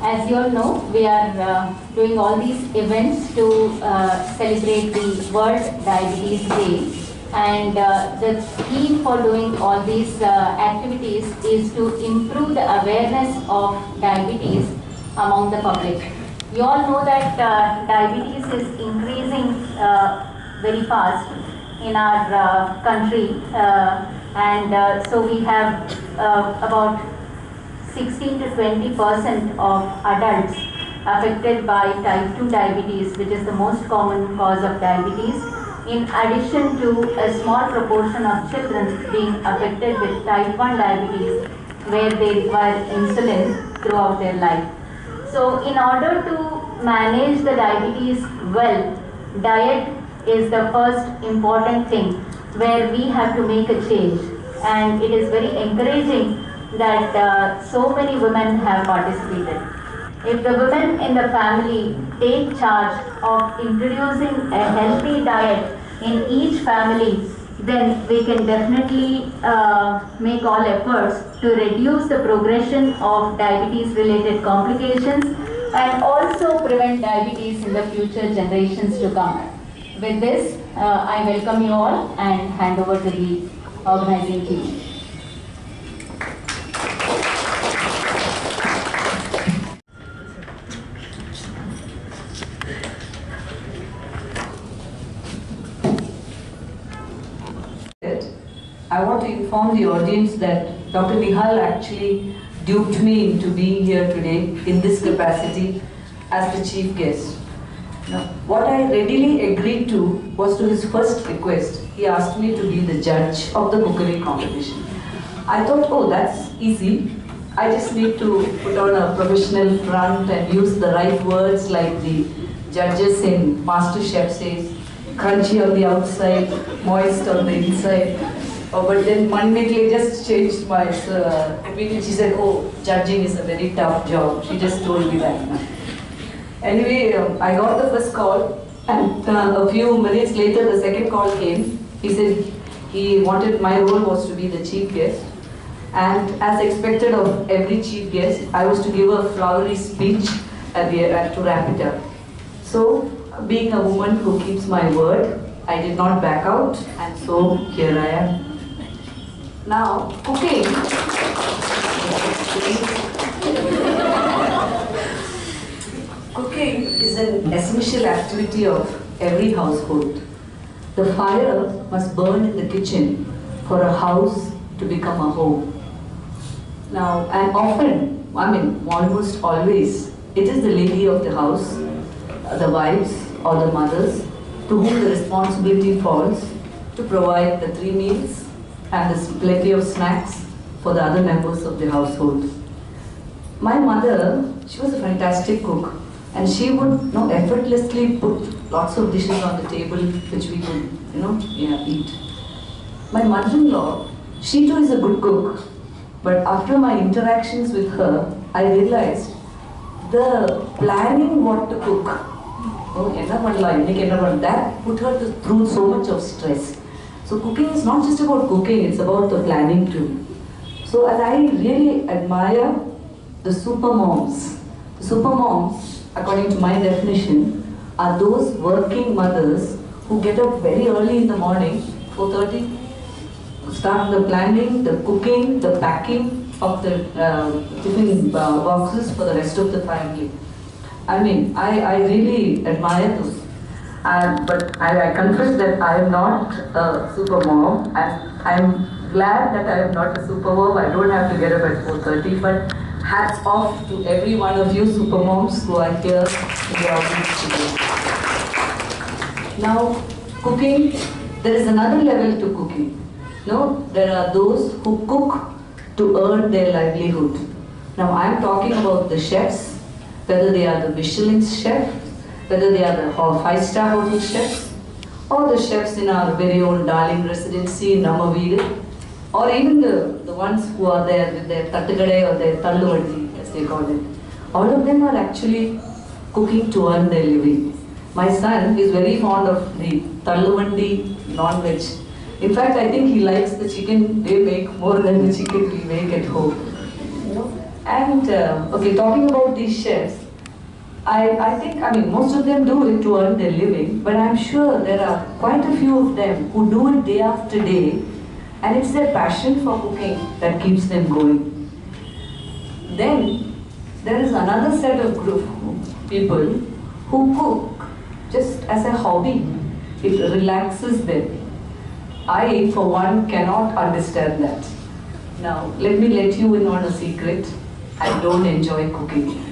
As you all know, we are doing all these events to celebrate the World Diabetes Day, and the theme for doing all these activities is to improve the awareness of diabetes among the public. You all know that diabetes is increasing very fast in our country, and so we have about 16 to 20% of adults affected by type 2 diabetes, which is the most common cause of diabetes, in addition to a small proportion of children being affected with type 1 diabetes, where they require insulin throughout their life. So in order to manage the diabetes well, diet is the first important thing where we have to make a change, and it is very encouraging that so many women have participated. If the women in the family take charge of introducing a healthy diet in each family, then we can definitely make all efforts to reduce the progression of diabetes related complications and also prevent diabetes in the future generations to come. With this, I welcome you all and hand over to the organizing team. I want to inform the audience that Dr. Nihal actually duped me into being here today in this capacity as the chief guest. Now, what I readily agreed to was to his first request. He asked me to be the judge of the cookery competition. I thought, oh, that's easy. I just need to put on a professional front and use the right words like the judges in Master Chef says, crunchy on the outside, moist on the inside. But then Manmekli just changed my opinion. She said, oh, judging is a very tough job. She just told me that. Anyway, I got the first call, and a few minutes later the second call came. He said he wanted, my role was to be the chief guest, and as expected of every chief guest, I was to give a flowery speech at the end to wrap it up. So, being a woman who keeps my word, I did not back out, and so here I am. Now, cooking. Cooking is an essential activity of every household. The fire must burn in the kitchen for a house to become a home. Now, and often, almost always, it is the lady of the house, the wives or the mothers, to whom the responsibility falls to provide the 3 meals and there's plenty of snacks for the other members of the household. My mother, she was a fantastic cook, and she would effortlessly put lots of dishes on the table which we could eat. My mother-in-law, she too is a good cook, but after my interactions with her, I realized the planning what to cook, that put her through so much of stress. So cooking is not just about cooking, it's about the planning too. So, and I really admire the super moms. The super moms, according to my definition, are those working mothers who get up very early in the morning, 4:30, start the planning, the cooking, the packing of the tiffin boxes for the rest of the family. I mean, I really admire those. But I confess that I am not a super mom, and I am glad that I am not a super mom. I don't have to get up at 4:30, but hats off to every one of you super moms who are here in the audience today. Now, cooking, there is another level to cooking. There are those who cook to earn their livelihood. Now, I am talking about the chefs, whether they are the Michelin chef, whether they are the 5-star hotel chefs, or the chefs in our very own darling residency in Namaveedu, or even the ones who are there with their tattukadai or their talluvandi, as they call it. All of them are actually cooking to earn their living. My son is very fond of the talluvandi non-veg. In fact, I think he likes the chicken they make more than the chicken we make at home. And, talking about these chefs, I think most of them do it to earn their living, but I'm sure there are quite a few of them who do it day after day, and it's their passion for cooking that keeps them going. Then, there is another set of group people who cook just as a hobby. It relaxes them. I, for one, cannot understand that. Now, let me let you in on a secret. I don't enjoy cooking.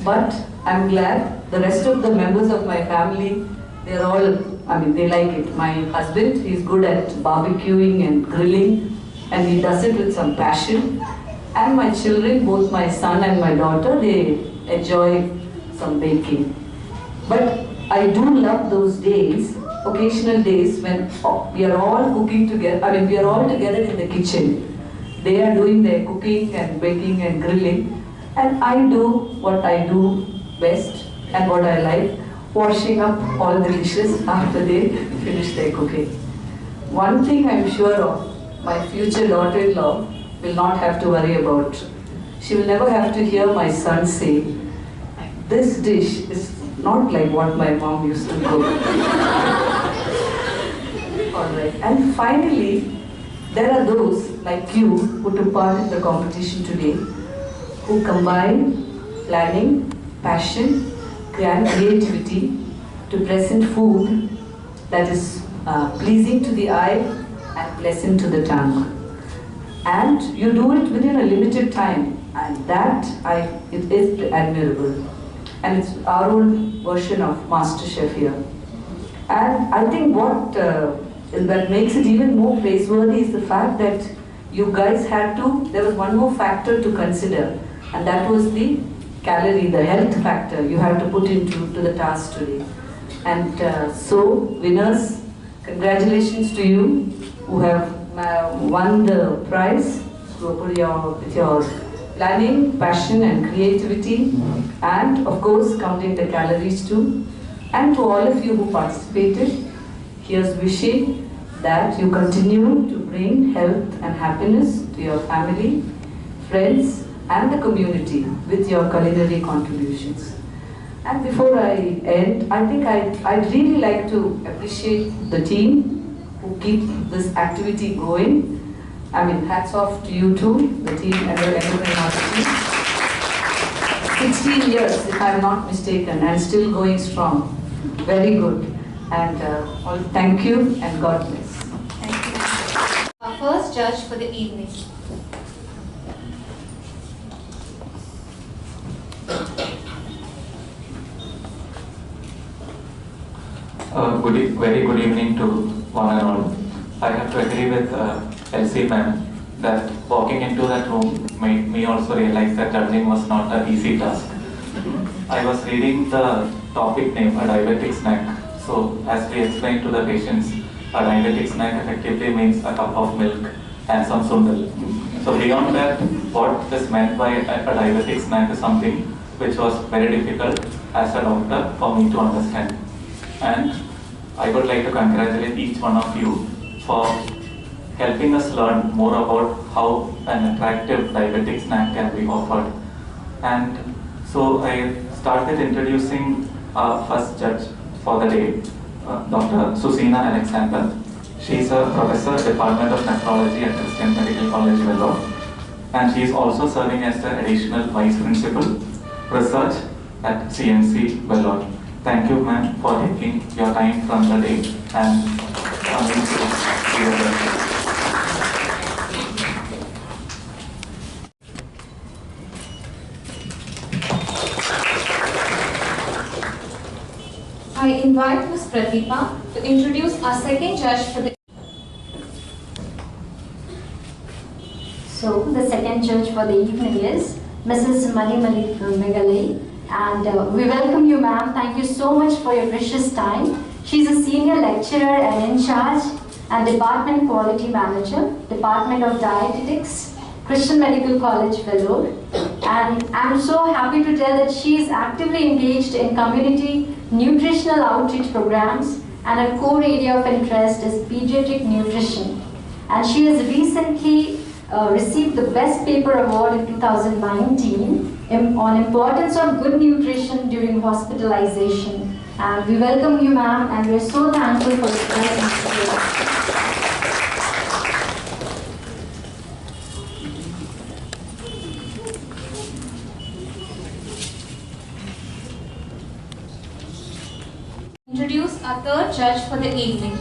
But I'm glad the rest of the members of my family, they're all, they like it. My husband, he's good at barbecuing and grilling, and he does it with some passion. And my children, both my son and my daughter, they enjoy some baking. But I do love those days, occasional days, when we are all cooking together, we are all together in the kitchen. They are doing their cooking and baking and grilling, and I do what I do best and what I like, washing up all the dishes after they finish their cooking. One thing I'm sure of, my future daughter-in-law will not have to worry about. She will never have to hear my son say, this dish is not like what my mom used to cook. Alright, and finally, there are those like you who took part in the competition today, who combine planning, passion, creativity to present food that is pleasing to the eye and pleasant to the tongue. And you do it within a limited time, and it is admirable. and it's our own version of Master Chef here. And I think what that makes it even more praiseworthy is the fact that you guys there was one more factor to consider, and that was the calorie, the health factor you have to put into the task today. And so, winners, congratulations to you who have won the prize with your planning, passion and creativity, and of course counting the calories too. And to all of you who participated, here's wishing that you continue to bring health and happiness to your family, friends and the community with your culinary contributions. And before I end, I think I'd really like to appreciate the team who keep this activity going. I mean, hats off to you too, the team and the team. 16 years, if I'm not mistaken, and still going strong. Very good. And thank you and God bless. Thank you. Our first judge for the evening. Very good evening to one and all. I have to agree with Elsie ma'am that walking into that room made me also realize that judging was not an easy task. I was reading the topic name, a diabetic snack. So as we explained to the patients, a diabetic snack effectively means a cup of milk and some sundal. So beyond that, what is meant by a diabetic snack is something which was very difficult as a doctor for me to understand. And I would like to congratulate each one of you for helping us learn more about how an attractive diabetic snack can be offered. And so I started introducing our first judge for the day, Dr. Susina Alexander. She is a professor, Department of Nephrology at Christian Medical College, Vellore. And she is also serving as the additional Vice Principal, Research at CMC, Vellore. Thank you, ma'am, for taking your time from the day and coming to the I invite Ms. Pratibha to introduce our second judge for the... So, the second judge for the evening is Mrs. Mali Megalai. And we welcome you, ma'am. Thank you so much for your precious time. She's a senior lecturer and in charge and Department Quality Manager, Department of Dietetics, Christian Medical College, Vellore. And I'm so happy to tell that she is actively engaged in community nutritional outreach programs, and her core area of interest is pediatric nutrition. And she has recently received the Best Paper Award in 2019 on importance of good nutrition during hospitalization. And we welcome you, ma'am, and we're so thankful for your presence today. Introduce our third judge for the evening.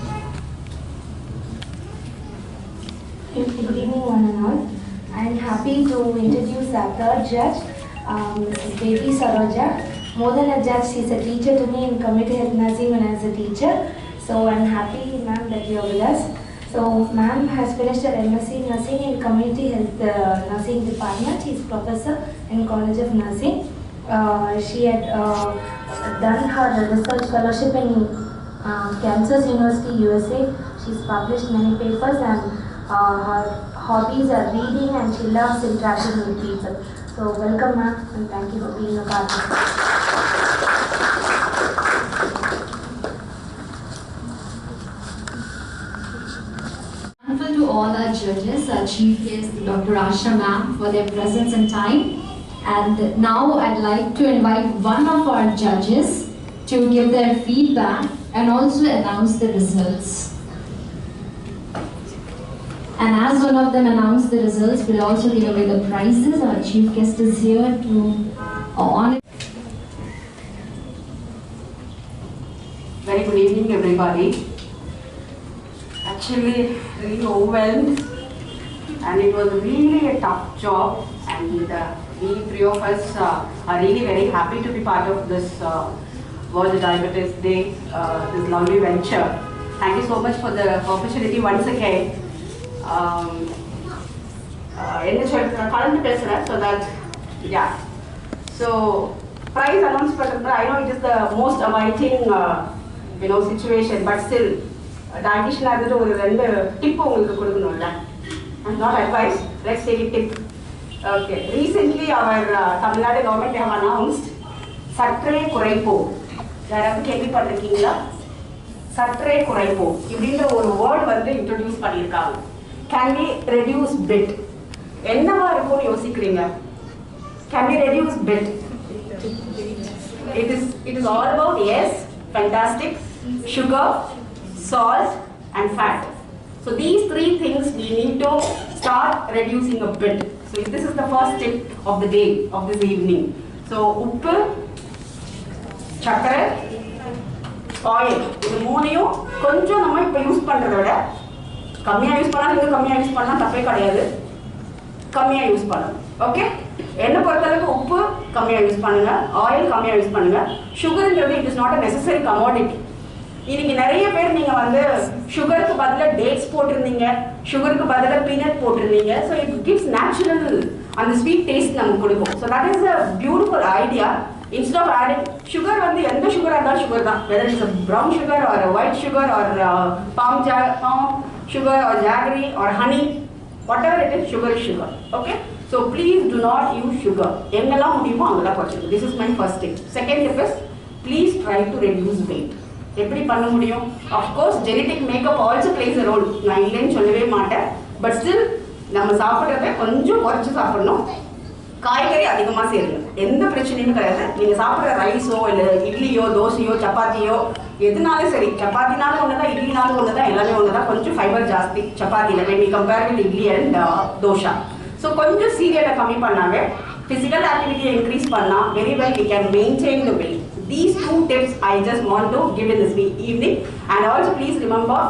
Good evening, one and all. I am happy to introduce our third judge, Mrs. Baby Saroja. More than a judge, she is a teacher to me in community health nursing when I was a teacher. So I am happy, ma'am, that you are with us. So ma'am has finished her MSc Nursing in Community Health Nursing Department. She is professor in College of Nursing. She had done her research fellowship in Kansas University, USA. She's published many papers, and her hobbies are reading, and she loves interacting with people. So welcome, ma'am, and thank you for being a part of it. Thankful to all our judges, our chief guest, Dr. Asha ma'am, for their presence and time. And now I'd like to invite one of our judges to give their feedback and also announce the results. And as one of them announce the results, we'll also give away the prizes. Our chief guest is here to honor. Very good evening, everybody. Actually, really overwhelmed, and it was really a tough job, and we three of us are really very happy to be part of this World Diabetes Day, this lovely venture. Thank you so much for the opportunity once again. So that, yeah. So prize announcement, I know it is the most awaiting situation, but still, dietitian has a tip. Not advice, let's take a tip. Okay. Recently, our Tamil Nadu government have announced Satre Kuraipo. Yaravum kelvi padrikingala? Satre Kuraipo. Ibindra oru word vandu introduce pannirukanga. Can we reduce bit? Ennava irukonu yosikringa? Can we reduce bit? It is all about, yes, fantastic, sugar, salt and fat. So these three things we need to start reducing a bit. So this is the first tip of the day, of this evening. So uppu, chakra, oil. This மூணையோ கொஞ்சம் நம்ம இப்ப use பண்றத விட கம்மியா use பண்ணா நீங்க கம்மியா use பண்ணா தப்பே கிடையாது. கம்மியா யூஸ் பண்ணுங்க. ஓகே? என்ன பொறுத்தளவுக்கு உப்பு கம்மியா யூஸ் பண்ணுங்க, ஆயில் கம்மியா யூஸ் பண்ணுங்க. சுகர்ங்கிறது it is not a necessary commodity. இன்னைக்கு நிறைய பேர் நீங்க வந்து சுகருக்கு பதிலா டேட்ஸ் போட்டுருந்தீங்க, சுகருக்கு பதிலா பீனட் போட்டுருந்தீங்க. ஸோ இட் கிவ்ஸ் நேச்சுரல் அந்த ஸ்வீட் டேஸ்ட் நமக்கு கொடுக்கும். So that is a beautiful idea. Instead of adding sugar வந்து எந்த சுகராக இருந்தாலும் சுகர் தான், whether it's brown sugar or white sugar or palm sugar or jaggery or honey, whatever it is, sugar is sugar. Okay? So please do not use sugar. Engala mudiyumo angala kuறைச்சிருங்க. This is my first tip. Second tip is please try to reduce weight. எப்படி பண்ண முடியும்? Of course genetic makeup also plays a role. நான் இல்லைன்னு சொல்லவே மாட்டேன். But still நம்ம சாப்பிடுறதை கொஞ்சம் குறைச்சு சாப்பிடணும். காய்கறி அதிகமா சேருங்க. எந்த பிரச்சனையும் கிடையாது. நீங்க சாப்பிடுற ரைஸோ இல்ல இட்லியோ தோசையோ சப்பாத்தியோ எதுனாலும் சரி, சப்பாத்தினாலும் ஒண்ணுதான் இட்லினாலும் ஒண்ணுதான், எல்லாமே ஒண்ணுதான். கொஞ்சம் ஃபைபர் ஜாஸ்தி சப்பாத்தில when we compare with idli and dosa. So கொஞ்சம் சீரியலை கம்மி பண்ணாங்க, physical activity increase பண்ணா very well we can maintain the weight. These two tips I just want to give in this evening. And also please remember,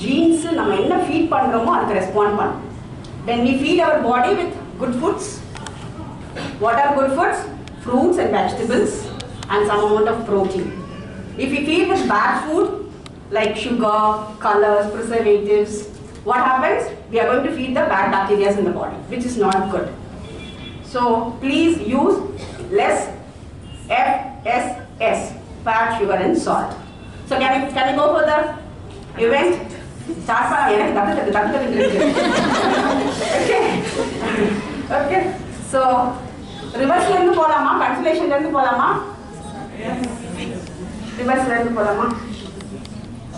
genes நம்ம என்ன feet பண்றோமோ அதுக்கு respond பண்ணும். When we feed our body with good foods, what are good foods? Fruits and vegetables and some amount of protein. If we feed with bad food like sugar, colors, preservatives, what happens? We are going to feed the bad bacteria in the body, which is not good. So please use less FSS, fat, sugar and salt. So can we go for the event? Start from okay. So reverse lendu polama, cancellation lendu polama. Reverse lendu polama.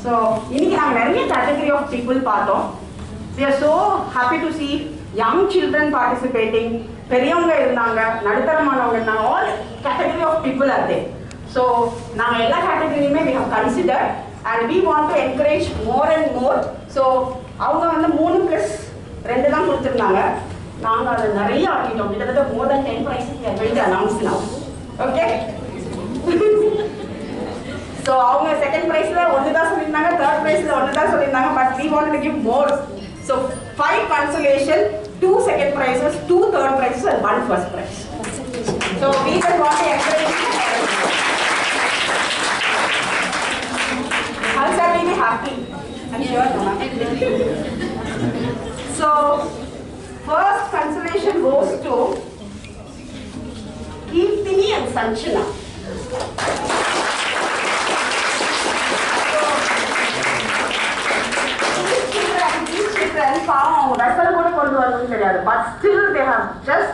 So இன்னைக்கு நாம நிறைய category of people பார்த்தோம். We are so happy to see young children participating. பெரியவங்க இருந்தாங்க, நடுத்தரமானவங்க இருந்தாங்க. All category of people are there. So நாங்க எல்லா categoryயுமே we have considered and we want to encourage more and more. So அவங்க வந்து 3+2 தான் கொடுத்திருந்தாங்க. நாங்க அதை நிறைய ஆக்கிட்டோம். கிட்டத்தட்ட more than 10 prizes we are going to announce now. Okay? So அவங்க second prizeல ஒன்னு தான் சொல்லிருந்தாங்க, third prizeல ஒன்னு தான் சொல்லிருந்தாங்க, but we wanted to give more. So 5 consolation, 2 second prizes, 2 third prizes and 1 first prize. So we just want to encourage you. How shall we be happy? I'm sure. So first consolation goes to Kirtini and Sanchana. These children found referral கூட கொண்டு வரணும்னு தெரியாது, but still they have just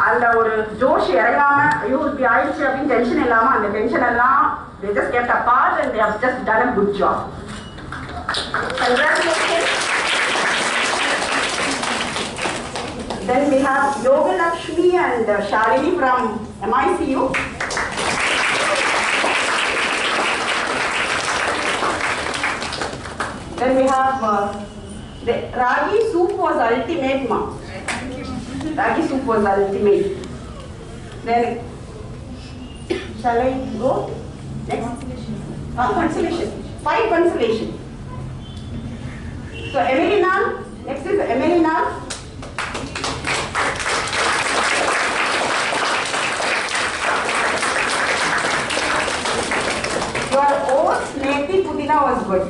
அந்த ஒரு ஜோஷ் இறங்காம ஐயோ இப்படி ஆயிடுச்சு அப்படின்னு டென்ஷன் இல்லாம அந்த டென்ஷன் எல்லாம் they just kept apart and they have just done a good job. Congratulations. Then we have Yoga Lakshmi and Shalini from MICU. Then we have the Ragi soup was ultimate, ma. Ragi soup was ultimate. Then shall I go? Next. Consolation. 5 consolation. So Emelina, next is Emelina. Your oats methi pudina was good.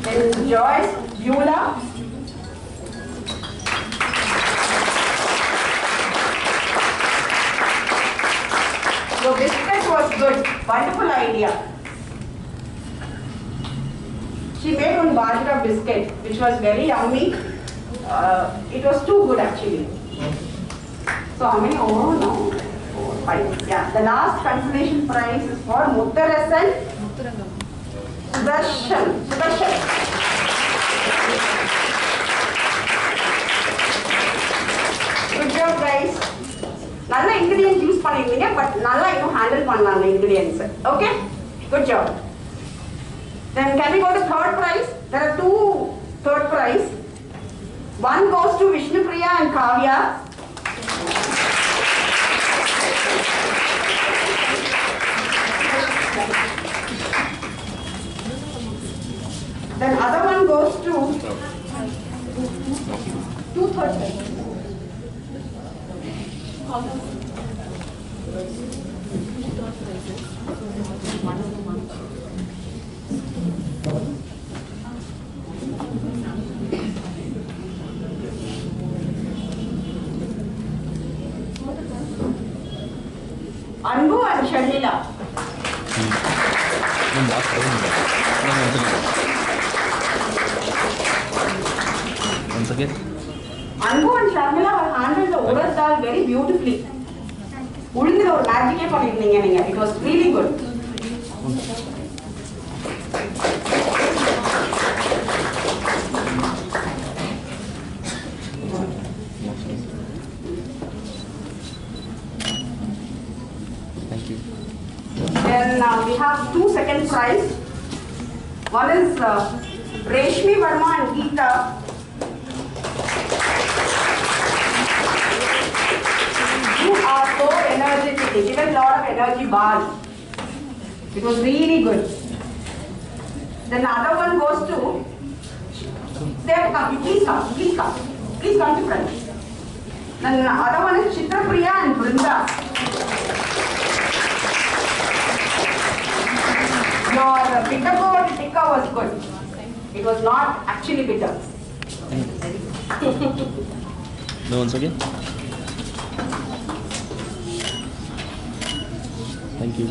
Then Joyce, Beulah. Your biscuit was good. Wonderful idea. She made one bajra biscuit which was very yummy. It was too good actually. So how many? Oh no. 4, 5. Yeah. The last consolation prize is for Muttarasan Sudarshan. Good job guys. Nalla ingredients use pannirunga but nalla you handle pannalam the ingredients. Okay? Good job. Then can we go to third prize? There are 2 third prize. One goes to Vishnu Priya and Kavya. Then other one goes to 2 third prize. Anbu and Sharmila. Once again. Anbu and Sharmila have handled the urad dal very beautifully. Ulundhila or magic pannirundinga neenga. It was really good. Then we have 2 second prize. One is Reshmi Verma and Geeta. You are so energetic. They give a lot of energy bars. It was really good. Then the other one goes to. They have to come. Please come. Please come. Please come to front. Then the other one is Chitra Priya and Brinda. Your bitter gourd tikka was good. It was not actually bitter. No, once again. Thank you.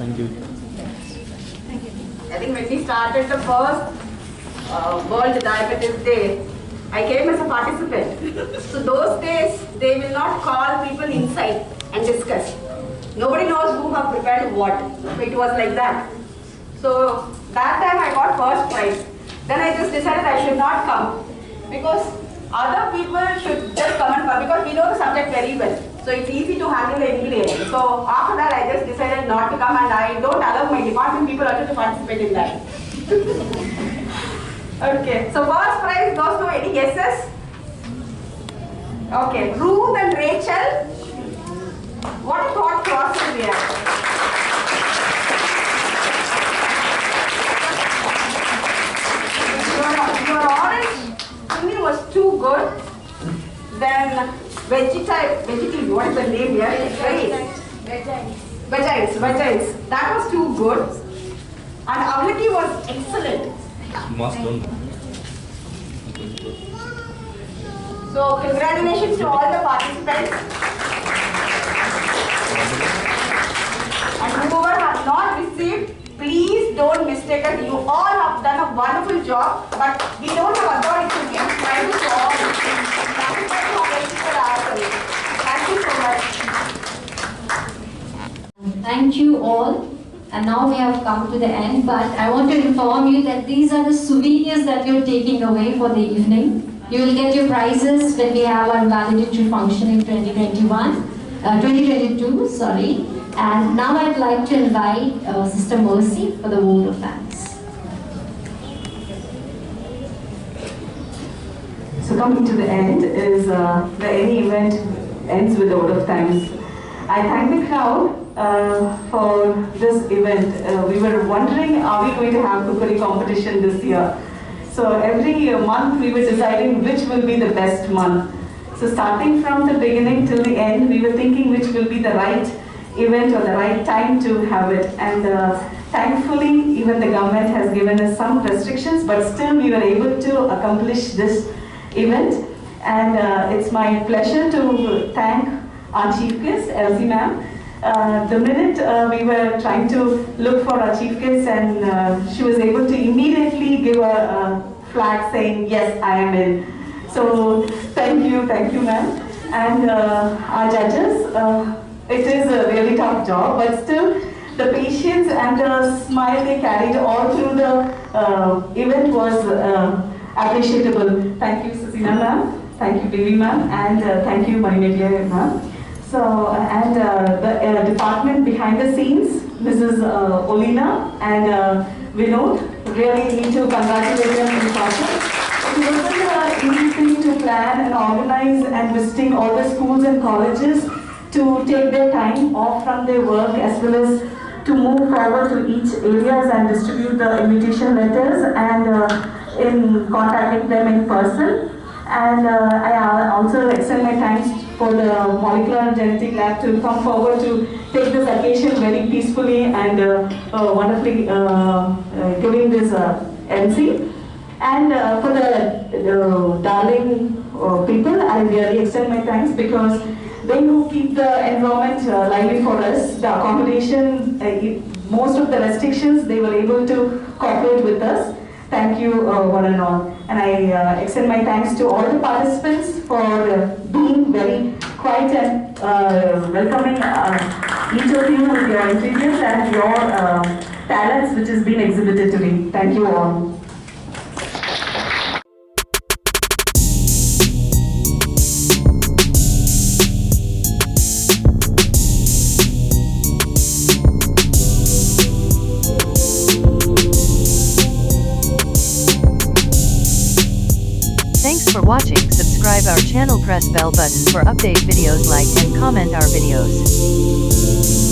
Thank you. I think when we started the first World Diabetes Day, I came as a participant. So those days, they will not call people inside and discuss. Nobody knows who have prepared what. So it was like that. So that time I got first prize. Then I just decided I should not come because other people should just come and because we know the subject very well. So it's easy to handle the ingredients. So after that, I just decided not to come and I don't allow my department people also to participate in that. Okay, so first prize goes to any guesses? Okay, Ruth and Rachel. What a thought process we have. Your orange to me was too good. Then vegetable, what is the name here? Vegites. That was too good. And Avalaki was excellent. So congratulations to all the participants. And whoever has not received, please don't mistake us. You all have done a wonderful job, but we don't have authority to give prizes to all. Thank you so much. Thank you all. And now we have come to the end, but I want to inform you that these are the souvenirs that you're taking away for the evening. You will get your prizes when we have our valedictory function in 2022, sorry. And now I'd like to invite Sister Mercy for the vote of thanks. So coming to the end is any event ends with a word of thanks. I thank the crowd for this event. We were wondering, are we going to have cookery competition this year? So every month we were deciding which will be the best month. So starting from the beginning till the end, we were thinking which will be the right event or the right time to have it. And thankfully, even the government has given us some restrictions, but still we were able to accomplish this event. And it's my pleasure to thank our chief guest, Elsie ma'am. The minute we were trying to look for our chief guest, and she was able to immediately give a flag saying, yes, I am in. So thank you ma'am. And our judges, it is a really tough job, but still the patience and the smile they carried all through the event was appreciable. Thank you Cecina ma'am, thank you Devi ma'am, and thank you Marinetia ma'am. So, and the department behind the scenes, Mrs. Olina and Vinod, really need to congratulate them in the process. It wasn't an easy thing to plan and organize and visiting all the schools and colleges to take their time off from their work, as well as to move forward to each areas and distribute the invitation letters and in contacting them in person. And I also extend my thanks for the molecular genetic lab to come forward to take this occasion very peacefully and wonderfully giving this MC. And for the Darling people, I really extend my thanks, because they who keep the environment lively for us. The accommodation, most of the restrictions, they were able to cooperate with us. Thank you one and all. And I extend my thanks to all the participants for being very quiet and welcoming each of you with your enthusiasm and your talents which has been exhibited today. Thank you all. Thanks for watching. Subscribe our channel, press bell button for update videos, like and comment our videos.